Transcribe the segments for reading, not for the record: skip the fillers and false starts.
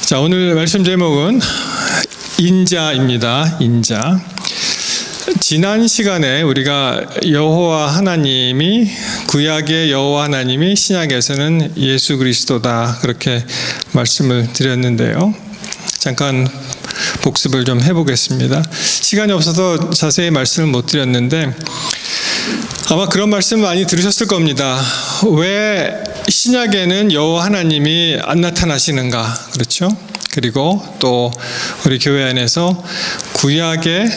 자, 오늘 말씀 제목은 인자입니다. 인자. 지난 시간에 우리가 여호와 하나님이, 구약의 여호와 하나님이 신약에서는 예수 그리스도다, 그렇게 말씀을 드렸는데요. 잠깐 복습을 좀 해보겠습니다. 시간이 없어서 자세히 말씀을 못 드렸는데 아마 그런 말씀 많이 들으셨을 겁니다. 왜 신약에는 여호와 하나님이 안 나타나시는가? 그렇죠? 그리고 또 우리 교회 안에서 구약의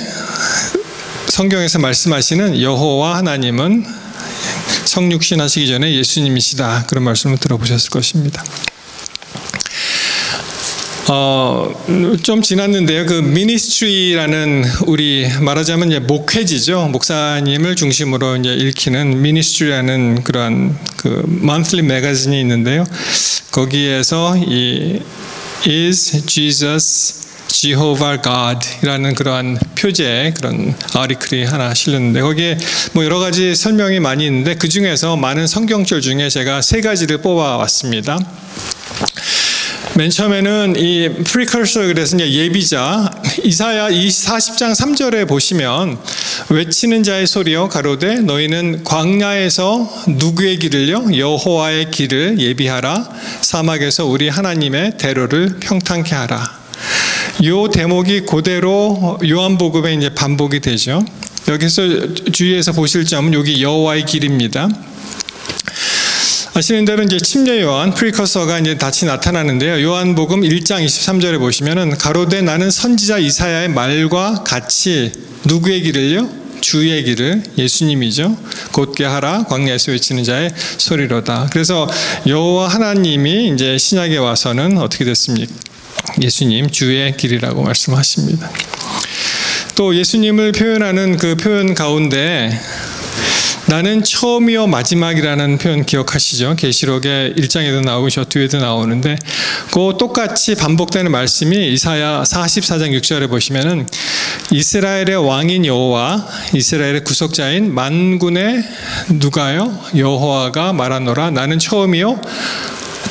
성경에서 말씀하시는 여호와 하나님은 성육신 하시기 전에 예수님이시다, 그런 말씀을 들어보셨을 것입니다. 좀 지났는데요. 그 미니스트리라는, 우리 말하자면 이제 목회지죠. 목사님을 중심으로 이제 읽히는 미니스트리라는 그런 그 monthly 매거진이 있는데요. 거기에서 이 Is Jesus Jehovah God이라는 그러한 표제, 그런 아리클이 하나 실렸는데 거기에 뭐 여러 가지 설명이 많이 있는데 그 중에서 많은 성경절 중에 제가 세 가지를 뽑아왔습니다. 맨 처음에는 이 프리커서, 그래서 이제 예비자, 이사야 40장 3절에 보시면 외치는 자의 소리여 가로되 너희는 광야에서 누구의 길을요? 여호와의 길을 예비하라. 사막에서 우리 하나님의 대로를 평탄케 하라. 요 대목이 그대로 요한복음에 이제 반복이 되죠. 여기서 주의해서 보실 점은 여기 여호와의 길입니다. 아시는 대로 이제 침례 요한, 프리커서가 이제 같이 나타나는데요. 요한복음 1장 23절에 보시면은 가로되 나는 선지자 이사야의 말과 같이 누구의 길을요? 주의 길을, 예수님이죠. 곧게 하라. 광야에서 외치는 자의 소리로다. 그래서 여호와 하나님이 이제 신약에 와서는 어떻게 됐습니까? 예수님, 주의 길이라고 말씀하십니다. 또 예수님을 표현하는 그 표현 가운데 나는 처음이요 마지막이라는 표현 기억하시죠? 계시록의 1장에도 나오고 저 뒤에도 나오는데 그 똑같이 반복되는 말씀이 이사야 44장 6절에 보시면은 이스라엘의 왕인 여호와, 이스라엘의 구속자인 만군의 누가요? 여호와가 말하노라. 나는 처음이요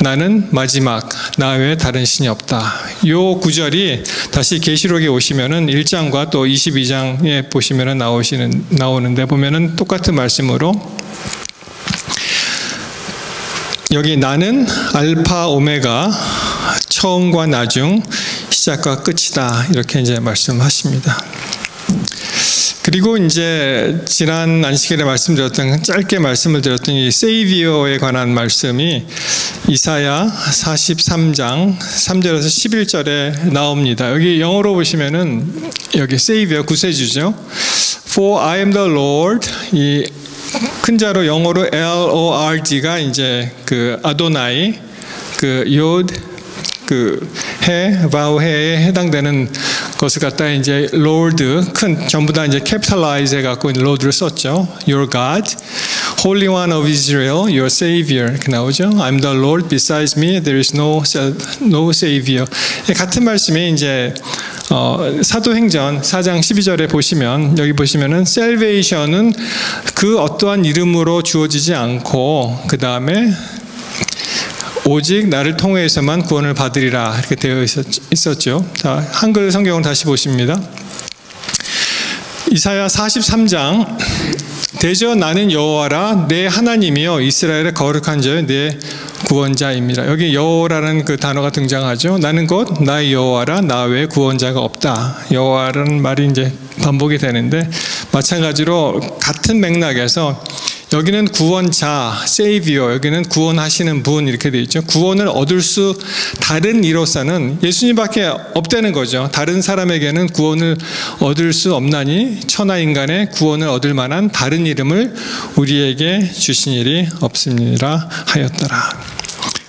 나는 마지막, 나 외에 다른 신이 없다. 요 구절이 다시 계시록에 오시면은 1장과 또 22장에 보시면은 나오는데 보면은 똑같은 말씀으로 여기 나는 알파 오메가, 처음과 나중, 시작과 끝이다, 이렇게 이제 말씀하십니다. 그리고 이제 지난 안식일에 말씀드렸던, 짧게 말씀을 드렸던 이 세이비어에 관한 말씀이 이사야 43장 3절에서 11절에 나옵니다. 여기 영어로 보시면은 여기 세이비어 구세주죠. For I am the Lord, 이 큰자로 영어로 Lord가 이제 그 아도나이, 그 요드, 그 해, 바우해에 해당되는 것을 갖다 이제 Lord, 큰, 전부 다 이제 capitalize 해갖고 Lord를 썼죠. Your God, Holy One of Israel, Your Savior, 이렇게 나오죠. I'm the Lord, besides me there is no Savior. 같은 말씀이 이제 사도행전 4장 12절에 보시면, 여기 보시면은 Salvation은 그 어떠한 이름으로 주어지지 않고 그 다음에 오직 나를 통해서만 구원을 받으리라, 이렇게 되어 있었죠. 자, 한글 성경을 다시 보십니다. 이사야 43장 대저 나는 여호와라 내 하나님이여 이스라엘의 거룩한 자여 내 구원자입니다. 여기 여호와라는 그 단어가 등장하죠. 나는 곧 나의 여호와라 나 외에 구원자가 없다. 여호와라는 말이 이제 반복이 되는데 마찬가지로 같은 맥락에서 여기는 구원자, 세이비어, 여기는 구원하시는 분, 이렇게 되어 있죠. 구원을 얻을 수, 다른 이로서는 예수님밖에 없다는 거죠. 다른 사람에게는 구원을 얻을 수 없나니 천하 인간의 구원을 얻을 만한 다른 이름을 우리에게 주신 일이 없습니다 하였더라.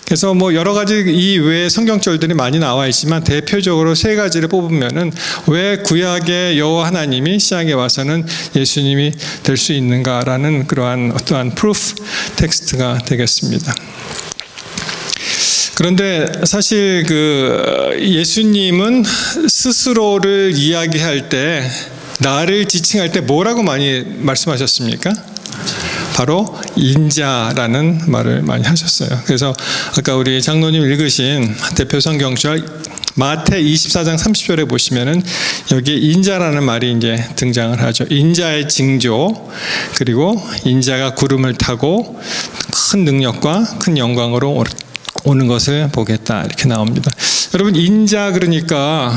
그래서 뭐 여러 가지 이 외에 성경절들이 많이 나와 있지만 대표적으로 세 가지를 뽑으면은 왜 구약의 여호와 하나님이 신약에 와서는 예수님이 될 수 있는가라는 그러한 어떠한 프루프 텍스트가 되겠습니다. 그런데 사실 그 예수님은 스스로를 이야기할 때, 나를 지칭할 때 뭐라고 많이 말씀하셨습니까? 바로 인자라는 말을 많이 하셨어요. 그래서 아까 우리 장로님 읽으신 대표 성경절 마태 24장 30절에 보시면은 여기에 인자라는 말이 이제 등장을 하죠. 인자의 징조, 그리고 인자가 구름을 타고 큰 능력과 큰 영광으로 오는 것을 보겠다, 이렇게 나옵니다. 여러분, 인자 그러니까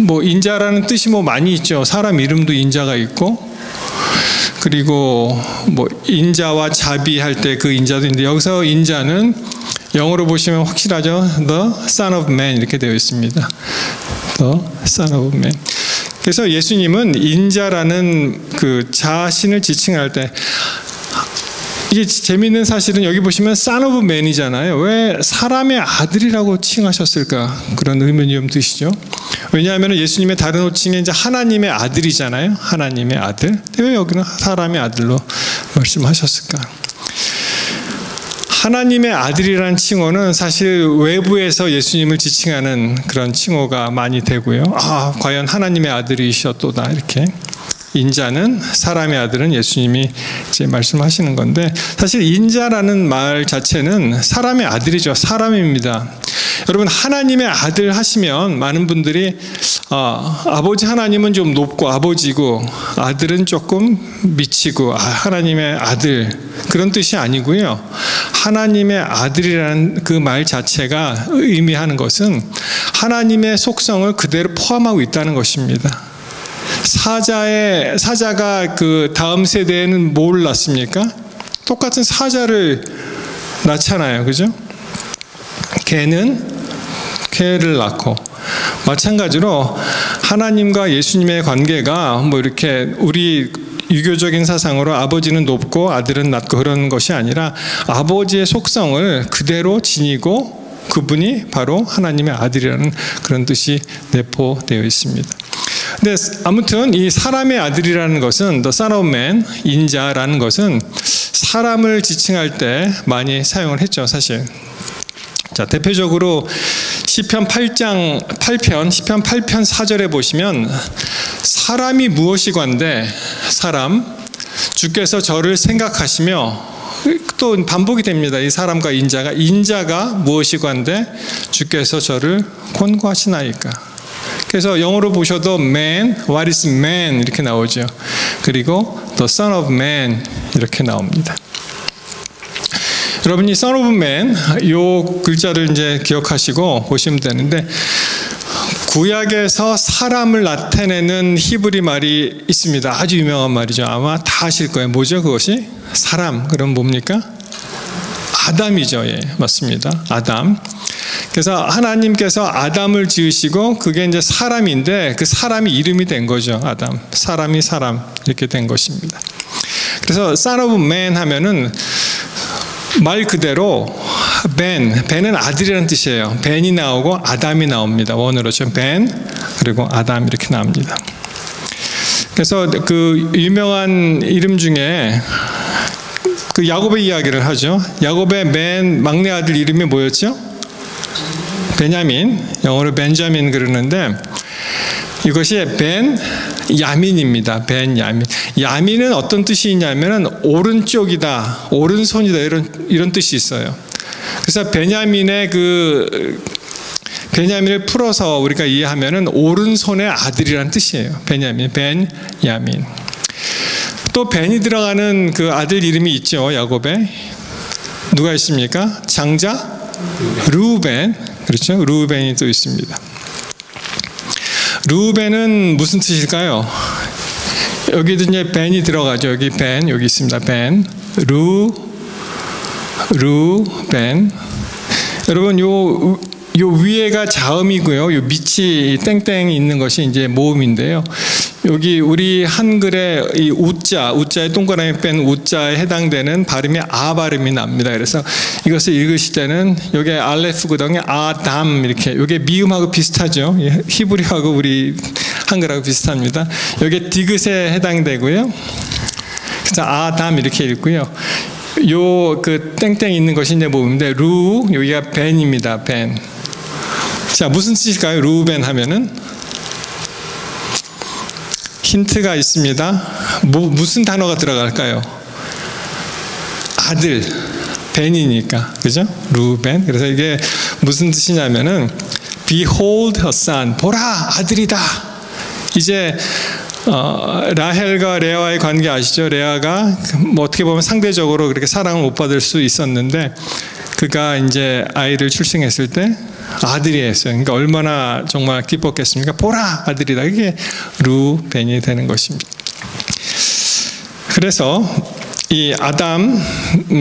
뭐 인자라는 뜻이 뭐 많이 있죠. 사람 이름도 인자가 있고, 그리고 뭐 인자와 자비할 때 그 인자도 있는데, 여기서 인자는 영어로 보시면 확실하죠. The Son of Man 이렇게 되어 있습니다. The Son of Man. 그래서 예수님은 인자라는 그 자신을 지칭할 때, 이게 재미있는 사실은 여기 보시면 Son of Man이잖아요. 왜 사람의 아들이라고 칭하셨을까? 그런 의문이 좀 드시죠. 왜냐하면 예수님의 다른 호칭이 이제 하나님의 아들이잖아요. 하나님의 아들. 왜 여기는 사람의 아들로 말씀하셨을까? 하나님의 아들이라는 칭호는 사실 외부에서 예수님을 지칭하는 그런 칭호가 많이 되고요. 아, 과연 하나님의 아들이셨도다, 이렇게. 인자는, 사람의 아들은 예수님이 이제 말씀하시는 건데, 사실 인자라는 말 자체는 사람의 아들이죠. 사람입니다. 여러분, 하나님의 아들 하시면 많은 분들이 아버지 하나님은 좀 높고 아버지고 아들은 조금 미치고 하나님의 아들, 그런 뜻이 아니고요. 하나님의 아들이라는 그 말 자체가 의미하는 것은 하나님의 속성을 그대로 포함하고 있다는 것입니다. 사자가 그 다음 세대에는 뭘 낳습니까? 똑같은 사자를 낳잖아요. 그죠? 개를 낳고, 마찬가지로 하나님과 예수님의 관계가 뭐 이렇게 우리 유교적인 사상으로 아버지는 높고 아들은 낮고 그런 것이 아니라 아버지의 속성을 그대로 지니고 그분이 바로 하나님의 아들이라는 그런 뜻이 내포되어 있습니다. 근데 아무튼 이 사람의 아들이라는 것은, The Son of Man, 인자라는 것은 사람을 지칭할 때 많이 사용을 했죠, 사실. 자, 대표적으로 시편 8편 4절에 보시면 사람이 무엇이건대, 사람, 주께서 저를 생각하시며, 또 반복이 됩니다. 이 사람과 인자가 무엇이건대 주께서 저를 권고하시나이까. 그래서 영어로 보셔도 man, what is man 이렇게 나오죠. 그리고 the Son of Man 이렇게 나옵니다. 여러분이 Son of Man 요 글자를 이제 기억하시고 보시면 되는데, 구약에서 사람을 나타내는 히브리 말이 있습니다. 아주 유명한 말이죠. 아마 다 아실 거예요. 뭐죠, 그것이? 사람. 그럼 뭡니까? 아담이죠. 예, 맞습니다. 아담. 그래서 하나님께서 아담을 지으시고 그게 이제 사람인데, 그 사람이 이름이 된 거죠. 아담. 사람이 사람 이렇게 된 것입니다. 그래서 Son of Man 하면은 말 그대로 벤은 아들이라는 뜻이에요. 벤이 나오고 아담이 나옵니다. 원어로죠. 벤 그리고 아담 이렇게 나옵니다. 그래서 그 유명한 이름 중에 그 야곱의 이야기를 하죠. 야곱의 맨 막내 아들 이름이 뭐였죠? 베냐민. 영어로 벤자민 그러는데, 이것이 벤야민입니다. 벤야민. 야민은 어떤 뜻이 있냐면은 오른쪽이다, 오른손이다, 이런 뜻이 있어요. 그래서 베냐민을 풀어서 우리가 이해하면은 오른손의 아들이라는 뜻이에요. 벤야민. 또 벤이 들어가는 그 아들 이름이 있죠. 야곱에 누가 있습니까? 장자 르우벤. 그렇죠? 르우벤이 또 있습니다. 르우벤은 무슨 뜻일까요? 여기도 이제 벤이 들어가죠. 여기 벤, 여기 있습니다. 벤, 르벤. 여러분, 요 위에가 자음이고요. 요 밑이 땡땡 있는 것이 이제 모음인데요. 여기 우리 한글의 이 우자에 동그라미 뺀 우자에 해당되는 발음이 아 발음이 납니다. 그래서 이것을 읽으실 때는 여기 알레프거든요. 아담 이렇게. 이게 미음하고 비슷하죠. 히브리하고 우리 한글하고 비슷합니다. 여기 디귿에 해당되고요. 그래서 아담 이렇게 읽고요. 요 그 땡땡 있는 것이 이제 모음인데, 여기가 벤입니다. 벤. 자, 무슨 뜻일까요? 루벤 하면은 힌트가 있습니다. 무슨 단어가 들어갈까요? 아들, 벤이니까, 그죠? 루벤. 그래서 이게 무슨 뜻이냐면은 Behold a son. 보라, 아들이다. 이제 라헬과 레아의 관계 아시죠? 레아가 뭐 어떻게 보면 상대적으로 그렇게 사랑을 못 받을 수 있었는데 그가 이제 아이를 출생했을 때 아들이 했어요. 그러니까 얼마나 정말 기뻤겠습니까? 보라, 아들이다. 이게 루벤이 되는 것입니다. 그래서 이 아담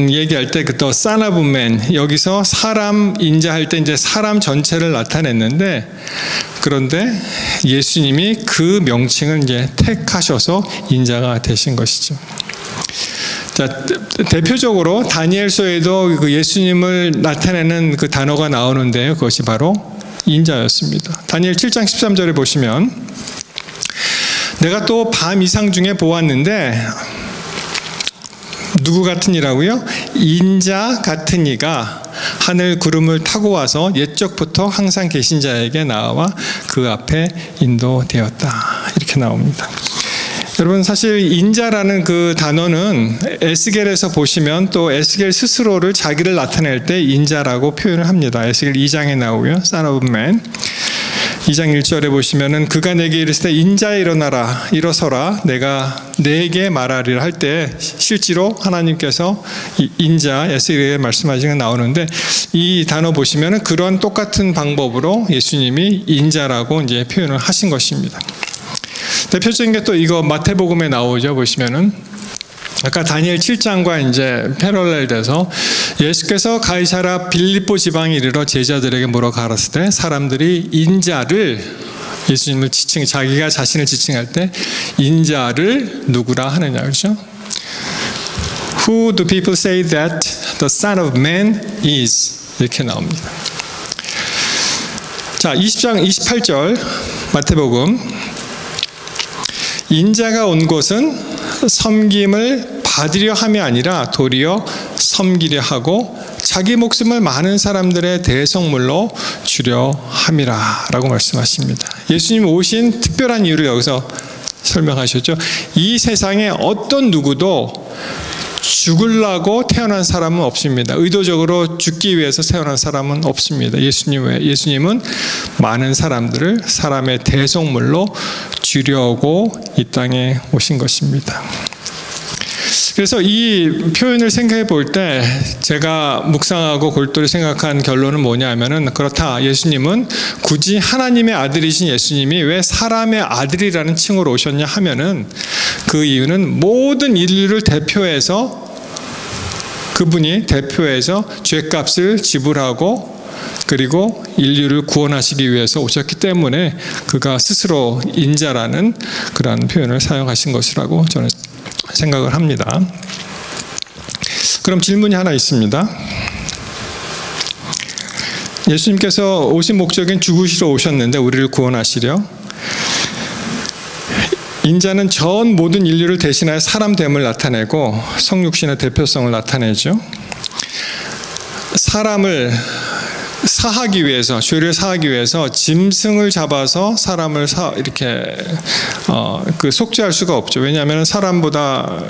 얘기할 때 또 son of man, 여기서 사람 인자할 때 이제 사람 전체를 나타냈는데, 그런데 예수님이 그 명칭을 이제 택하셔서 인자가 되신 것이죠. 자, 대표적으로 다니엘서에도 그 예수님을 나타내는 그 단어가 나오는데요. 그것이 바로 인자였습니다. 다니엘 7장 13절에 보시면, 내가 또 밤 이상 중에 보았는데, 누구 같은 이라고요? 인자 같은 이가 하늘 구름을 타고 와서 옛적부터 항상 계신 자에게 나와 그 앞에 인도되었다. 이렇게 나옵니다. 여러분, 사실 인자라는 그 단어는 에스겔에서 보시면 또 에스겔 스스로를 자기를 나타낼 때 인자라고 표현을 합니다. 에스겔 2장에 나오고요. Son of Man. 2장 1절에 보시면은 그가 내게 이르실 때 인자야 일어나라, 일어서라, 내가 내게 말하리라 할 때 실제로 하나님께서 인자 에스겔에 말씀하시는 게 나오는데, 이 단어 보시면은 그런 똑같은 방법으로 예수님이 인자라고 이제 표현을 하신 것입니다. 대표적인 게 또 이거 마태복음에 나오죠. 보시면은 아까 다니엘 7장과 이제 패럴렐 돼서 예수께서 가이사랴 빌립보 지방에 이르러 제자들에게 물어 가라사대 때 사람들이 인자를, 예수님을 자기가 자신을 지칭할 때 인자를 누구라 하느냐, 그렇죠? Who do people say that the Son of Man is? 이렇게 나옵니다. 자, 20장 28절 마태복음, 인자가 온 곳은 섬김을 받으려 함이 아니라 도리어 섬기려 하고 자기 목숨을 많은 사람들의 대성물로 주려 함이라 라고 말씀하십니다. 예수님 오신 특별한 이유를 여기서 설명하셨죠. 이 세상에 어떤 누구도 죽으려고 태어난 사람은 없습니다. 의도적으로 죽기 위해서 태어난 사람은 없습니다. 예수님은 많은 사람들을 사람의 대속물로 주려고 이 땅에 오신 것입니다. 그래서 이 표현을 생각해 볼 때 제가 묵상하고 골똘히 생각한 결론은 뭐냐면은, 그렇다, 예수님은 굳이 하나님의 아들이신 예수님이 왜 사람의 아들이라는 칭으로 오셨냐 하면은 그 이유는 모든 인류를 대표해서, 그분이 대표해서 죄값을 지불하고 그리고 인류를 구원하시기 위해서 오셨기 때문에 그가 스스로 인자라는 그런 표현을 사용하신 것이라고 저는 생각을 합니다. 그럼 질문이 하나 있습니다. 예수님께서 오신 목적은 죽으시러 오셨는데 우리를 구원하시려, 인자는 전 모든 인류를 대신하여 사람됨을 나타내고 성육신의 대표성을 나타내죠. 사람을 사하기 위해서, 죄를 사하기 위해서 짐승을 잡아서 사람을 이렇게 그 속죄할 수가 없죠. 왜냐하면 사람보다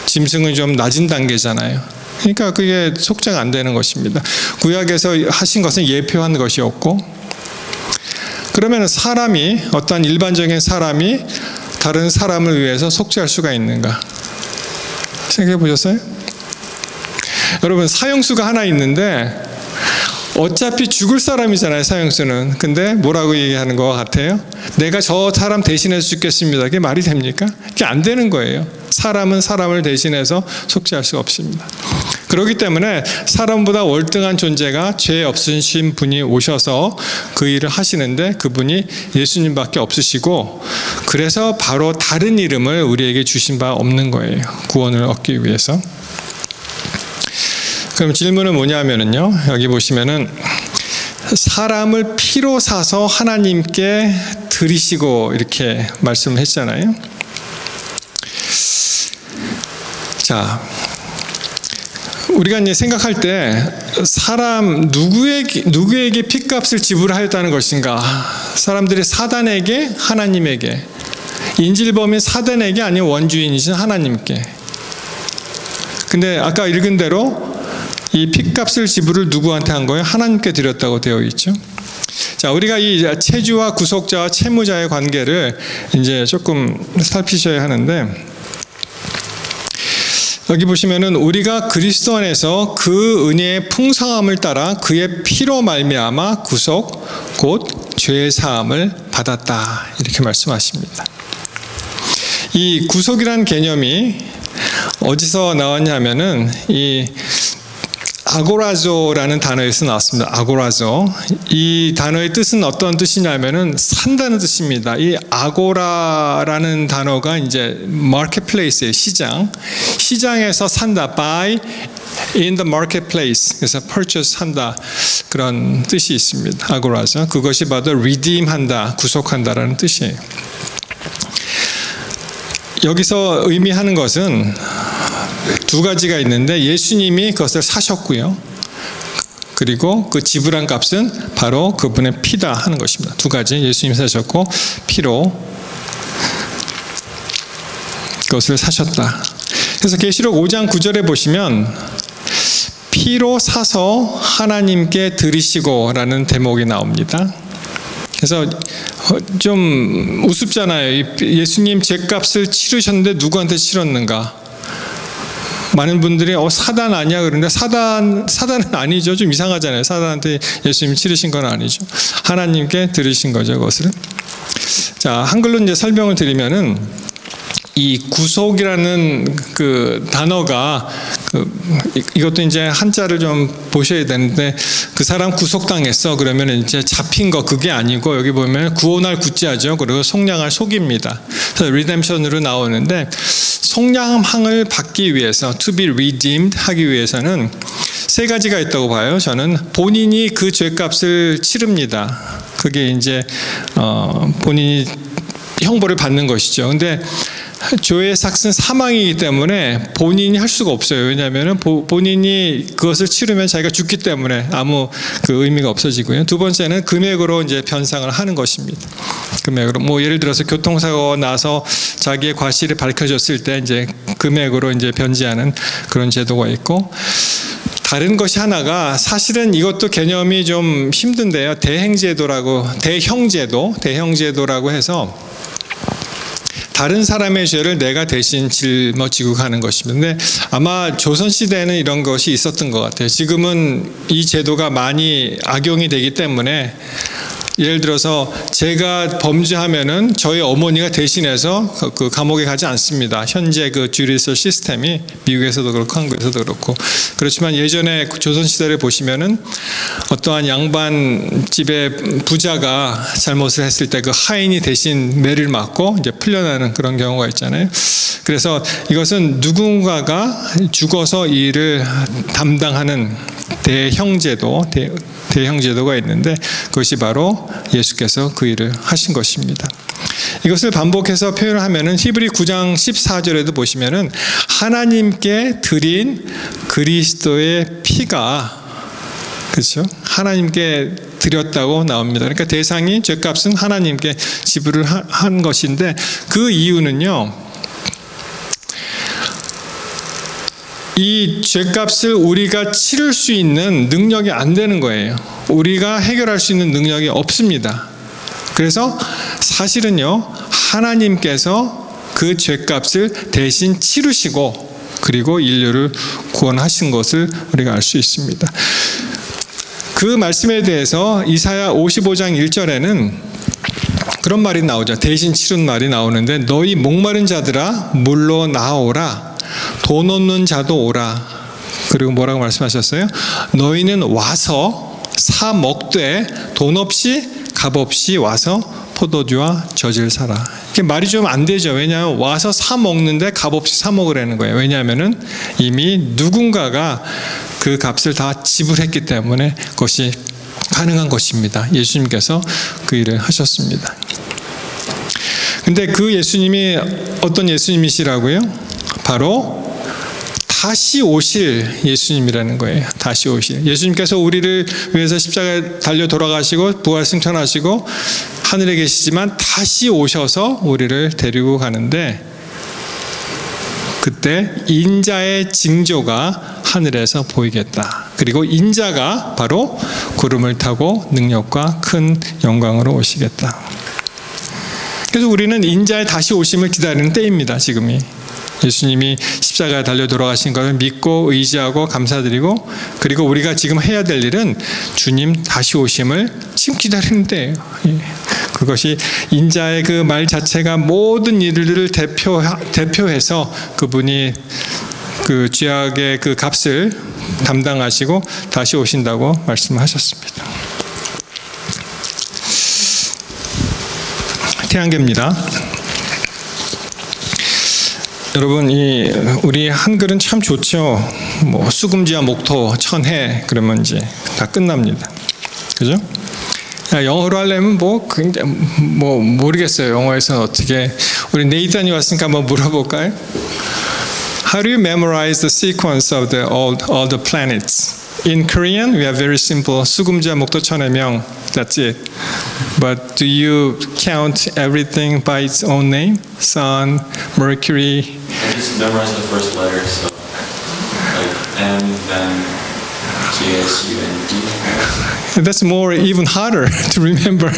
짐승은 좀 낮은 단계잖아요. 그러니까 그게 속죄가 안 되는 것입니다. 구약에서 하신 것은 예표한 것이었고, 그러면 사람이, 어떤 일반적인 사람이 다른 사람을 위해서 속죄할 수가 있는가? 생각해 보셨어요? 여러분, 사형수가 하나 있는데 어차피 죽을 사람이잖아요, 사형수는. 근데 뭐라고 얘기하는 것 같아요? 내가 저 사람 대신해서 죽겠습니다. 그게 말이 됩니까? 그게 안 되는 거예요. 사람은 사람을 대신해서 속죄할 수가 없습니다. 그렇기 때문에 사람보다 월등한 존재가 죄 없으신 분이 오셔서 그 일을 하시는데 그분이 예수님밖에 없으시고, 그래서 바로 다른 이름을 우리에게 주신 바 없는 거예요. 구원을 얻기 위해서. 그럼 질문은 뭐냐면은요, 여기 보시면은 사람을 피로 사서 하나님께 드리시고 이렇게 말씀을 했잖아요. 자, 우리가 이제 생각할 때 사람 누구에게 핏값을 지불하였다는 것인가? 사람들이 사단에게, 하나님에게, 인질범인 사단에게, 아니면 원주인이신 하나님께. 근데 아까 읽은 대로 이 핏값을 지불을 누구한테 한 거예요? 하나님께 드렸다고 되어 있죠. 자, 우리가 이 채주와 구속자와 채무자의 관계를 이제 조금 살피셔야 하는데, 여기 보시면은 우리가 그리스도 안에서 그 은혜의 풍성함을 따라 그의 피로 말미암아 구속 곧 죄 사함을 받았다, 이렇게 말씀하십니다. 이 구속이란 개념이 어디서 나왔냐면은 이 아고라조라는 단어에서 나왔습니다. 아고라조. 이 단어의 뜻은 어떤 뜻이냐면은 산다는 뜻입니다. 이 아고라라는 단어가 이제 마켓플레이스의 시장에서 산다. buy in the marketplace. 그래서 purchase 한다. 그런 뜻이 있습니다. 아고라죠. 그것이 바로 redeem 한다, 구속한다라는 뜻이에요. 여기서 의미하는 것은 두 가지가 있는데, 예수님이 그것을 사셨고요. 그리고 그 지불한 값은 바로 그분의 피다 하는 것입니다. 두 가지, 예수님이 사셨고 피로 그것을 사셨다. 그래서 계시록 5장 9절에 보시면 피로 사서 하나님께 드리시고 라는 대목이 나옵니다. 그래서 좀 우습잖아요. 예수님 죄값을 치르셨는데 누구한테 치렀는가? 많은 분들이 사단 아니야 그러는데 사단은 아니죠. 좀 이상하잖아요. 사단한테 예수님이 치르신 건 아니죠. 하나님께 드리신 거죠, 그것을. 자, 한글로 이제 설명을 드리면은 이 구속이라는 그 단어가 이것도 이제 한자를 좀 보셔야 되는데, 그 사람 구속당했어 그러면 이제 잡힌 거 그게 아니고, 여기 보면 구원할 구자죠. 그리고 속량할 속입니다. 그래서 리뎀션으로 나오는데, 속량함을 받기 위해서 to be redeemed 하기 위해서는 세 가지가 있다고 봐요. 저는 본인이 그 죄값을 치릅니다. 그게 이제 본인이 형벌을 받는 것이죠. 근데 죄의 삭은 사망이기 때문에 본인이 할 수가 없어요. 왜냐하면 본인이 그것을 치르면 자기가 죽기 때문에 아무 그 의미가 없어지고요. 두 번째는 금액으로 이제 변상을 하는 것입니다. 금액으로, 뭐 예를 들어서 교통사고가 나서 자기의 과실이 밝혀졌을 때 이제 금액으로 이제 변제하는 그런 제도가 있고, 다른 것이 하나가, 사실은 이것도 개념이 좀 힘든데요. 대형제도라고 해서 다른 사람의 죄를 내가 대신 짊어지고 가는 것입니다. 근데 아마 조선시대에는 이런 것이 있었던 것 같아요. 지금은 이 제도가 많이 악용이 되기 때문에, 예를 들어서 제가 범죄하면은 저희 어머니가 대신해서 그 감옥에 가지 않습니다. 현재 그 주리스 시스템이 미국에서도 그렇고 한국에서도 그렇고. 그렇지만 예전에 조선시대를 보시면은 어떠한 양반 집의 부자가 잘못을 했을 때 그 하인이 대신 매를 맞고 이제 풀려나는 그런 경우가 있잖아요. 그래서 이것은 누군가가 죽어서 이 일을 담당하는 대형제도가 있는데, 그것이 바로 예수께서 그 일을 하신 것입니다. 이것을 반복해서 표현을 하면은 히브리 9장 14절에도 보시면은 하나님께 드린 그리스도의 피가, 그렇죠? 하나님께 드렸다고 나옵니다. 그러니까 대상이, 죄값은 하나님께 지불을 한 것인데, 그 이유는요, 이 죄값을 우리가 치를 수 있는 능력이 안 되는 거예요. 우리가 해결할 수 있는 능력이 없습니다. 그래서 사실은요, 하나님께서 그 죄값을 대신 치르시고 그리고 인류를 구원하신 것을 우리가 알 수 있습니다. 그 말씀에 대해서 이사야 55장 1절에는 그런 말이 나오죠. 대신 치른 말이 나오는데, 너희 목마른 자들아 물로 나오라, 돈 없는 자도 오라. 그리고 뭐라고 말씀하셨어요? 너희는 와서 사 먹되 돈 없이 값 없이 와서 포도주와 젖을 사라. 이게 말이 좀 안 되죠. 왜냐하면 와서 사 먹는데 값 없이 사 먹으라는 거예요. 왜냐하면은 이미 누군가가 그 값을 다 지불했기 때문에 그것이 가능한 것입니다. 예수님께서 그 일을 하셨습니다. 근데 그 예수님이 어떤 예수님이시라고요? 바로 다시 오실 예수님이라는 거예요. 다시 오실. 예수님께서 우리를 위해서 십자가에 달려 돌아가시고 부활 승천하시고 하늘에 계시지만 다시 오셔서 우리를 데리고 가는데, 그때 인자의 징조가 하늘에서 보이겠다. 그리고 인자가 바로 구름을 타고 능력과 큰 영광으로 오시겠다. 그래서 우리는 인자의 다시 오심을 기다리는 때입니다. 지금이. 예수님이 십자가에 달려 돌아가신 것을 믿고 의지하고 감사드리고, 그리고 우리가 지금 해야 될 일은 주님 다시 오심을 지금 기다리는 때예요. 그것이 인자의 그 말 자체가 모든 일들을 대표해서 그분이 그 죄악의 그 값을 담당하시고 다시 오신다고 말씀하셨습니다. 태양계입니다. 여러분, 우리 한글은 참 좋죠. 뭐 수금지와 목토, 천해 그러면 이제 다 끝납니다. 그죠? 영어로 하려면 뭐 모르겠어요. 영어에서는 어떻게. 우리 네이단이 왔으니까 한번 물어볼까요? How do you memorize the sequence of all the planets? In Korean, we are very simple. 수금지와 목토, 천해, 명. That's it. But do you count everything by its own name? Sun, Mercury. I just memorize the first letter, so like M, then G, S, U, N, D. That's more even harder to remember.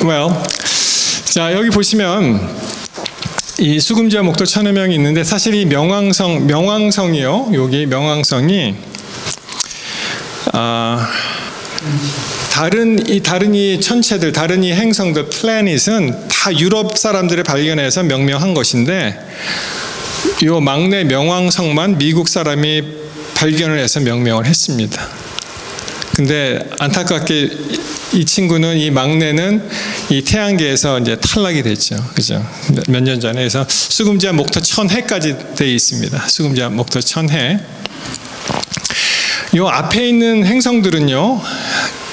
Well, 자 여기 보시면 이 수금지와 목토, 천해명이 있는데 사실 이 명왕성이요. 여기 명왕성이 다른 이 천체들, 다른 이 행성들, 플래닛은 다 유럽 사람들이 발견해서 명명한 것인데, 이 막내 명왕성만 미국 사람이 발견을 해서 명명을 했습니다. 근데 안타깝게 이 친구는, 이 막내는 이 태양계에서 이제 탈락이 됐죠. 그죠? 몇 년 전에. 그래서 수금지와 목토, 천해까지 되어 있습니다. 수금지와 목토, 천해. 이 앞에 있는 행성들은요,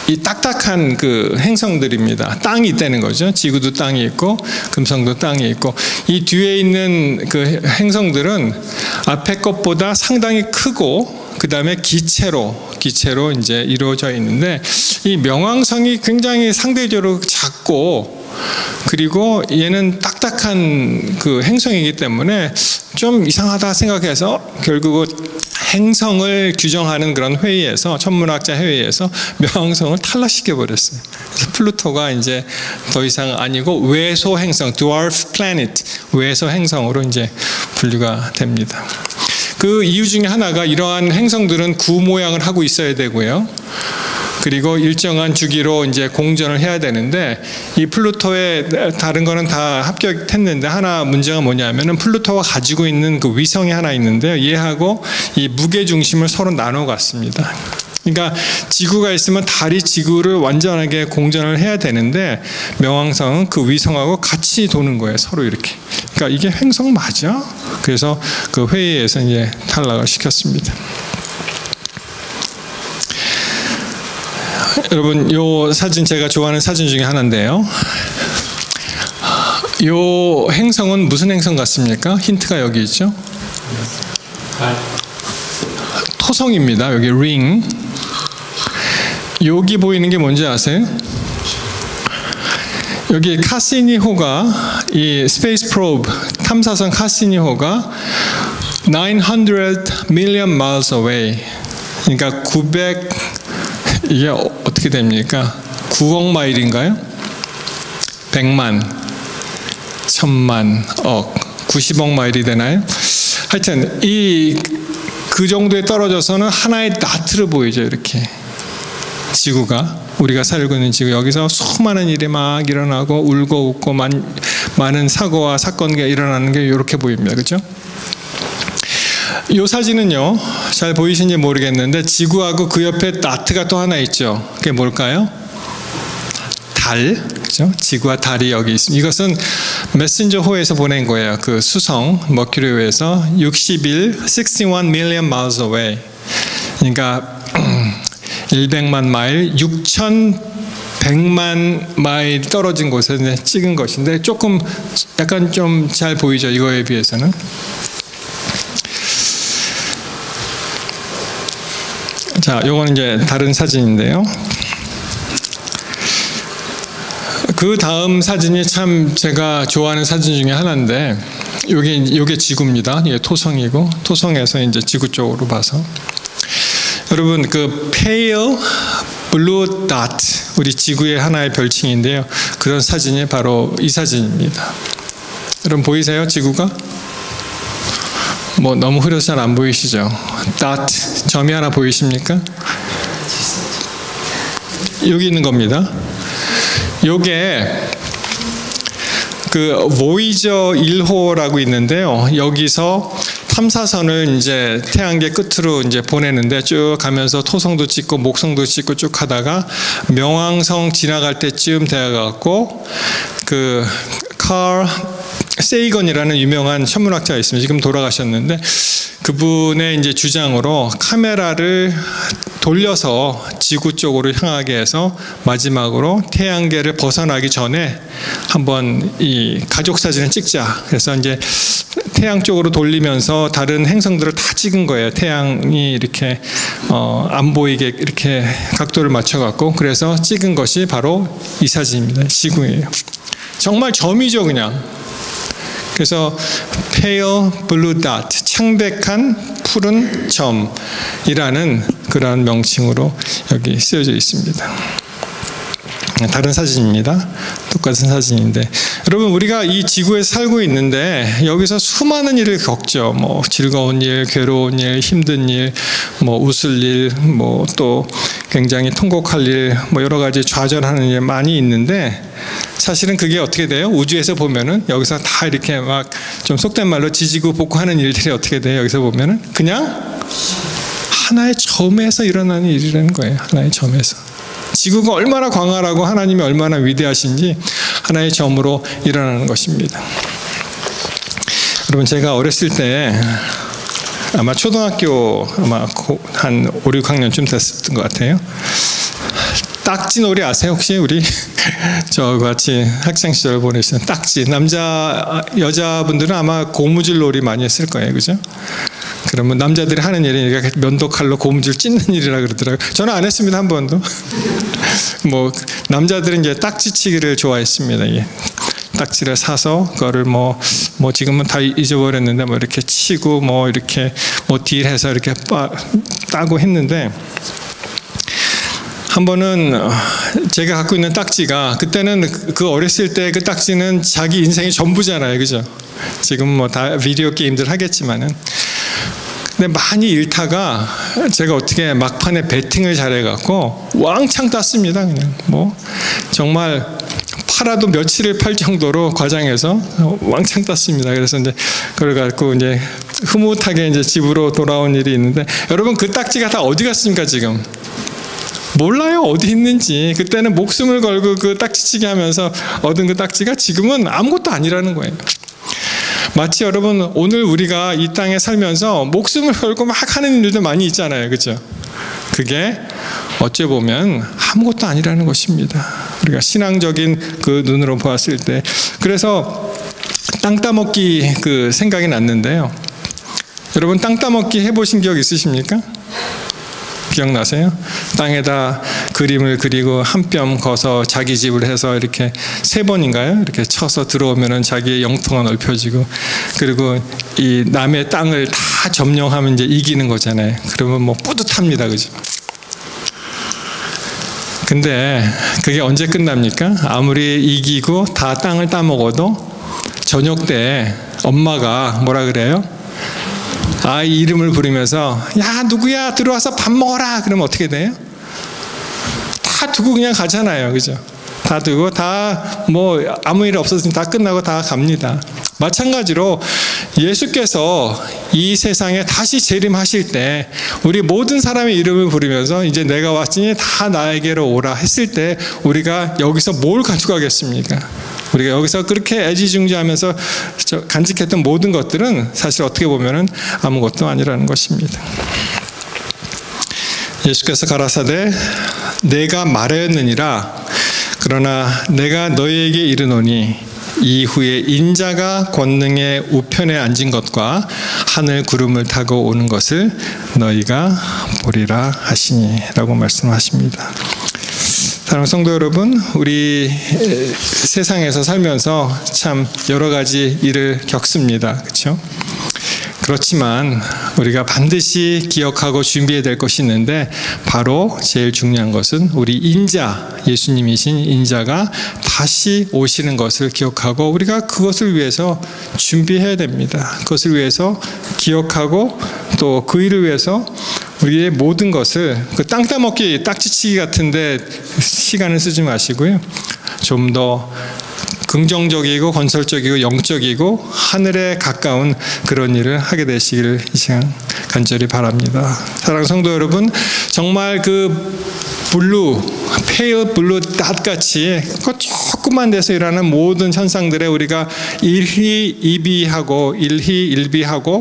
이 딱딱한 그 행성들입니다. 땅이 있다는 거죠. 지구도 땅이 있고 금성도 땅이 있고, 이 뒤에 있는 그 행성들은 앞에 것보다 상당히 크고 그 다음에 기체로 이제 이루어져 있는데, 이 명왕성이 굉장히 상대적으로 작고, 그리고 얘는 딱딱한 그 행성이기 때문에 좀 이상하다 생각해서 결국은 행성을 규정하는 그런 회의에서, 천문학자 회의에서 명왕성을 탈락시켜 버렸어요. 그래서 플루토가 이제 더 이상 아니고 외소 행성, dwarf planet, 외소 행성으로 이제 분류가 됩니다. 그 이유 중에 하나가, 이러한 행성들은 구 모양을 하고 있어야 되고요. 그리고 일정한 주기로 이제 공전을 해야 되는데, 이 플루토의 다른 거는 다 합격했는데, 하나 문제가 뭐냐면은 플루토가 가지고 있는 그 위성이 하나 있는데요. 얘하고 이 무게 중심을 서로 나눠 갔습니다. 그러니까 지구가 있으면 달이 지구를 완전하게 공전을 해야 되는데, 명왕성은 그 위성하고 같이 도는 거예요. 서로 이렇게. 그러니까 이게 행성 맞아? 그래서 그 회의에서 이제 탈락을 시켰습니다. 여러분, 요 사진 제가 좋아하는 사진 중에 하나인데요. 요 행성은 무슨 행성 같습니까? 힌트가 여기 있죠. 토성입니다. 여기 링. 여기 보이는 게 뭔지 아세요? 여기 카시니호가, 이 스페이스 프로브 탐사선 카시니호가 900 million miles away. 그러니까 이게 어떻게 됩니까? 9억 마일인가요? 100만, 1000만, 억, 90억 마일이 되나요? 하여튼 그 정도에 떨어져서는 하나의 나트로 보이죠. 이렇게 지구가, 우리가 살고 있는 지구, 여기서 수많은 일이 막 일어나고 울고 웃고 많은 사고와 사건이 일어나는 게 이렇게 보입니다. 그렇죠? 이 사진은요, 잘 보이시는지 모르겠는데 지구하고 그 옆에 나트가 또 하나 있죠. 그게 뭘까요? 달, 그죠? 지구와 달이 여기 있습니다. 이것은 메신저호에서 보낸 거예요. 그 수성 머큐리호에서 61 million miles away. 그러니까 100만 마일, 6,100만 마일 떨어진 곳에 찍은 것인데, 조금 약간 좀 잘 보이죠, 이거에 비해서는. 자, 요건 이제 다른 사진인데요. 그 다음 사진이 참 제가 좋아하는 사진 중에 하나인데, 요게 지구입니다. 이게 토성이고, 토성에서 이제 지구 쪽으로 봐서. 여러분, 그 pale blue dot, 우리 지구의 하나의 별칭인데요. 그런 사진이 바로 이 사진입니다. 여러분 보이세요? 지구가? 뭐 너무 흐려서 잘 안 보이시죠? dot, 점이 하나 보이십니까? 여기 있는 겁니다. 요게 그 보이저 1호라고 있는데요. 여기서 탐사선을 이제 태양계 끝으로 이제 보내는데 쭉 가면서 토성도 찍고 목성도 찍고 쭉 하다가 명왕성 지나갈 때쯤 되어갖고 그 칼 세이건이라는 유명한 천문학자가 있습니다. 지금 돌아가셨는데 그분의 이제 주장으로 카메라를 돌려서 지구 쪽으로 향하게 해서 마지막으로 태양계를 벗어나기 전에 한번 이 가족 사진을 찍자. 그래서 이제 태양 쪽으로 돌리면서 다른 행성들을 다 찍은 거예요. 태양이 이렇게 안 보이게 이렇게 각도를 맞춰갖고 그래서 찍은 것이 바로 이 사진입니다. 지구예요. 정말 점이죠, 그냥. 그래서 pale blue dot, 창백한 푸른 점이라는 그런 명칭으로 여기 쓰여져 있습니다. 다른 사진입니다. 똑같은 사진인데 여러분 우리가 이 지구에 살고 있는데 여기서 수많은 일을 겪죠. 뭐 즐거운 일, 괴로운 일, 힘든 일, 뭐 웃을 일, 뭐 또 굉장히 통곡할 일, 뭐 여러 가지 좌절하는 일 많이 있는데 사실은 그게 어떻게 돼요? 우주에서 보면은 여기서 다 이렇게 막 좀 속된 말로 지지고 볶고 하는 일들이 어떻게 돼요? 여기서 보면은 그냥 하나의 점에서 일어나는 일이라는 거예요. 하나의 점에서. 지구가 얼마나 광활하고 하나님이 얼마나 위대하신지 하나의 점으로 일어나는 것입니다. 여러분 제가 어렸을 때 아마 초등학교 아마 한 5, 6학년쯤 됐었던 것 같아요. 딱지놀이 아세요? 혹시 우리 저 같이 학창 시절 보내시는 딱지 여자분들은 아마 고무줄놀이 많이 했을 거예요, 그죠? 그러면 남자들이 하는 일이 면도칼로 고무줄 찢는 일이라 그러더라고요. 저는 안 했습니다, 한 번도. 뭐 남자들은 이제 딱지치기를 좋아했습니다. 예. 딱지를 사서 그거를 뭐 지금은 다 잊어버렸는데 뭐 이렇게 치고 뭐 이렇게 뭐 딜해서 이렇게 따고 했는데. 한 번은 제가 갖고 있는 딱지가 그때는 그 어렸을 때 그 딱지는 자기 인생이 전부잖아요, 그죠? 지금 뭐 다 비디오 게임들 하겠지만은 근데 많이 잃다가 제가 어떻게 막판에 배팅을 잘해갖고 왕창 땄습니다. 그냥 뭐 정말 팔아도 며칠을 팔 정도로 과장해서 왕창 땄습니다. 그래서 이제 그걸 갖고 이제 흐뭇하게 이제 집으로 돌아온 일이 있는데 여러분 그 딱지가 다 어디 갔습니까 지금? 몰라요, 어디 있는지. 그때는 목숨을 걸고 그 딱지치기 하면서 얻은 그 딱지가 지금은 아무것도 아니라는 거예요. 마치 여러분 오늘 우리가 이 땅에 살면서 목숨을 걸고 막 하는 일도 많이 있잖아요, 그렇죠? 그게 어찌 보면 아무것도 아니라는 것입니다. 우리가 신앙적인 그 눈으로 보았을 때. 그래서 땅 따먹기 그 생각이 났는데요. 여러분 땅 따먹기 해보신 적 있으십니까? 기억나세요? 땅에다 그림을 그리고 한 뼘 거서 자기 집을 해서 이렇게 3번인가요? 이렇게 쳐서 들어오면은 자기의 영토가 넓혀지고 그리고 이 남의 땅을 다 점령하면 이제 이기는 거잖아요. 그러면 뭐 뿌듯합니다, 그죠? 근데 그게 언제 끝납니까? 아무리 이기고 다 땅을 따먹어도 저녁 때 엄마가 뭐라 그래요? 아이 이름을 부르면서 야 누구야 들어와서 밥 먹어라 그러면 어떻게 돼요? 다 두고 그냥 가잖아요, 그죠? 다 두고 다 뭐 아무 일 없었으니 다 끝나고 다 갑니다. 마찬가지로 예수께서 이 세상에 다시 재림하실 때 우리 모든 사람의 이름을 부르면서 이제 내가 왔으니 다 나에게로 오라 했을 때 우리가 여기서 뭘 가져가겠습니까? 우리가 여기서 그렇게 애지중지하면서 간직했던 모든 것들은 사실 어떻게 보면은 아무것도 아니라는 것입니다. 예수께서 가라사대 내가 말하였느니라 그러나 내가 너희에게 이르노니 이후에 인자가 권능의 우편에 앉은 것과 하늘 구름을 타고 오는 것을 너희가 보리라 하시니 라고 말씀하십니다. 사랑하는 성도 여러분, 우리 세상에서 살면서 참 여러 가지 일을 겪습니다. 그렇죠? 그렇지만 우리가 반드시 기억하고 준비해야 될 것이 있는데, 바로 제일 중요한 것은 우리 인자, 예수님이신 인자가 다시 오시는 것을 기억하고 우리가 그것을 위해서 준비해야 됩니다. 그것을 위해서 기억하고 또 그 일을 위해서 우리의 모든 것을, 그 땅 따먹기, 딱지치기 같은데 시간을 쓰지 마시고요. 좀 더 긍정적이고 건설적이고 영적이고 하늘에 가까운 그런 일을 하게 되시기를 이 시간 간절히 바랍니다. 사랑하는 성도 여러분, 정말 그 페일 블루 닷같이 조금만 돼서 일어나는 모든 현상들에 우리가 일희일비하고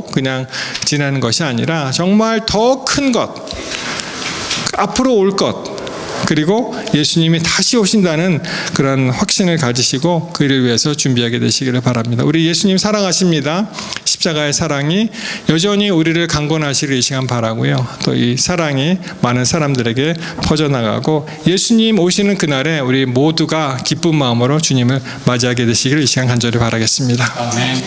그냥 지나는 것이 아니라 정말 더 큰 것, 앞으로 올 것, 그리고 예수님이 다시 오신다는 그런 확신을 가지시고 그 일을 위해서 준비하게 되시기를 바랍니다. 우리 예수님 사랑하십니다. 십자가의 사랑이 여전히 우리를 강권하시길 이 시간 바라고요. 또 이 사랑이 많은 사람들에게 퍼져나가고 예수님 오시는 그날에 우리 모두가 기쁜 마음으로 주님을 맞이하게 되시기를 이 시간 간절히 바라겠습니다. 아멘.